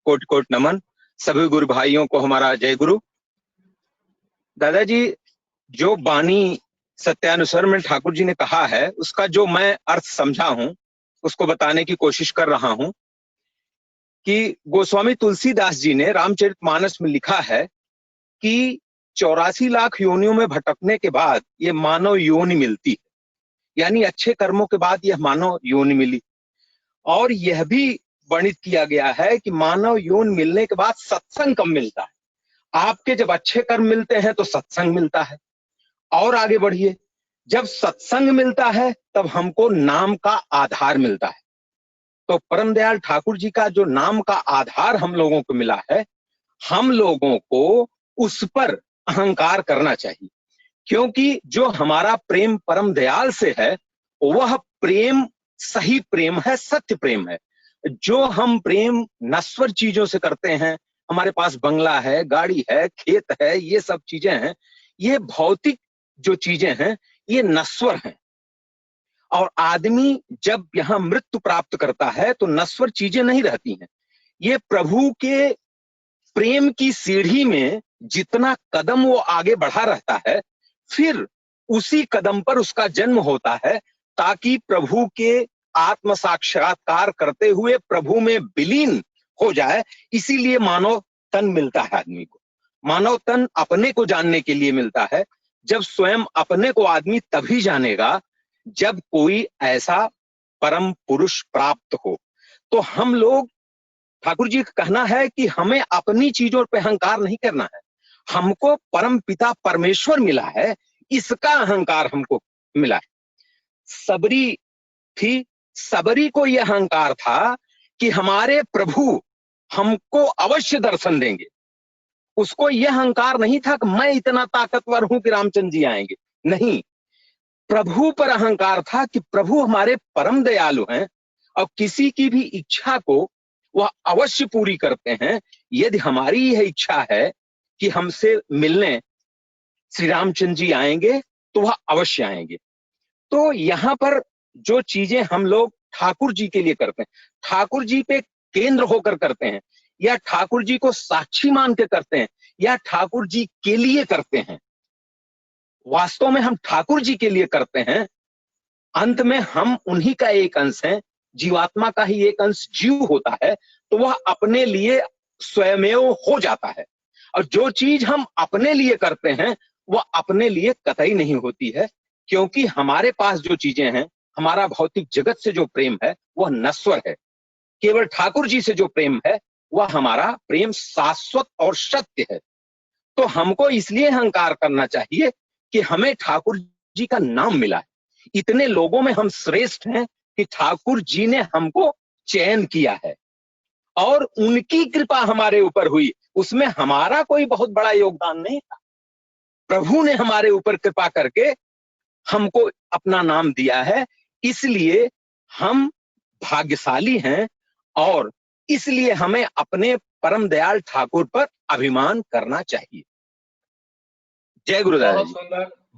कोटि कोटि नमन। सभी गुरु भाइयों को हमारा जय गुरु। दादाजी, जो बानी सत्यानुसार में ठाकुर जी ने कहा है उसका जो मैं अर्थ समझा हूं उसको बताने की कोशिश कर रहा हूं कि गोस्वामी तुलसीदास जी ने रामचरितमानस में लिखा है कि 84 लाख योनियों में भटकने के बाद ये मानव योनि मिलती है, यानी अच्छे कर्मों के बाद यह मानव योनि मिली। और यह भी वर्णित किया गया है कि मानव योनि मिलने के बाद सत्संग कब मिलता है। आपके जब अच्छे कर्म मिलते हैं तो सत्संग मिलता है। और आगे बढ़िए, जब सत्संग मिलता है तब हमको नाम का आधार मिलता है। तो परम दयाल ठाकुर जी का जो नाम का आधार हम लोगों को मिला है, हम लोगों को उस पर अहंकार करना चाहिए, क्योंकि जो हमारा प्रेम परम दयाल से है वह प्रेम सही प्रेम है, सत्य प्रेम है। जो हम प्रेम नश्वर चीजों से करते हैं, हमारे पास बंगला है, गाड़ी है, खेत है, ये सब चीजें हैं, ये भौतिक जो चीजें हैं ये नश्वर हैं। और आदमी जब यहां मृत्यु प्राप्त करता है तो नश्वर चीजें नहीं रहती हैं। ये प्रभु के प्रेम की सीढ़ी में जितना कदम वो आगे बढ़ा रहता है, फिर उसी कदम पर उसका जन्म होता है, ताकि प्रभु के आत्म साक्षात्कार करते हुए प्रभु में विलीन हो जाए। इसीलिए मानव तन मिलता है आदमी को। मानव तन अपने को जानने के लिए मिलता है। जब स्वयं अपने को आदमी तभी जानेगा जब कोई ऐसा परम पुरुष प्राप्त हो। तो हम लोग, ठाकुर जी का कहना है कि हमें अपनी चीजों पे अहंकार नहीं करना है। हमको परम पिता परमेश्वर मिला है, इसका अहंकार हमको मिला है। सबरी थी, सबरी को यह अहंकार था कि हमारे प्रभु हमको अवश्य दर्शन देंगे। उसको यह अहंकार नहीं था कि मैं इतना ताकतवर हूं कि रामचंद्र जी आएंगे। नहीं, प्रभु पर अहंकार था कि प्रभु हमारे परम दयालु हैं और किसी की भी इच्छा को वह अवश्य पूरी करते हैं। यदि हमारी यह इच्छा है कि हमसे मिलने श्री रामचंद्र जी आएंगे तो वह अवश्य आएंगे। तो यहाँ पर जो चीजें हम लोग ठाकुर जी के लिए करते हैं, ठाकुर जी पे केंद्र होकर करते हैं, या ठाकुर जी को साक्षी मान के करते हैं, या ठाकुर जी के लिए करते हैं, वास्तव में हम ठाकुर जी के लिए करते हैं। अंत में हम उन्हीं का एक अंश हैं, जीवात्मा का ही एक अंश जीव होता है, तो वह अपने लिए स्वयमेव हो जाता है। और जो चीज हम अपने लिए करते हैं वह अपने लिए कतई नहीं होती है, क्योंकि हमारे पास जो चीजें हैं, हमारा भौतिक जगत से जो प्रेम है वह नश्वर है। केवल ठाकुर जी से जो प्रेम है वह हमारा प्रेम शाश्वत और सत्य है। तो हमको इसलिए अहंकार करना चाहिए कि हमें ठाकुर जी का नाम मिला है। इतने लोगों में हम श्रेष्ठ हैं कि ठाकुर जी ने हमको चयन किया है और उनकी कृपा हमारे ऊपर हुई। उसमें हमारा कोई बहुत बड़ा योगदान नहीं था। प्रभु ने हमारे ऊपर कृपा करके हमको अपना नाम दिया है, इसलिए हम भाग्यशाली हैं और इसलिए हमें अपने परम दयाल ठाकुर पर अभिमान करना चाहिए। जय गुरुदास जी।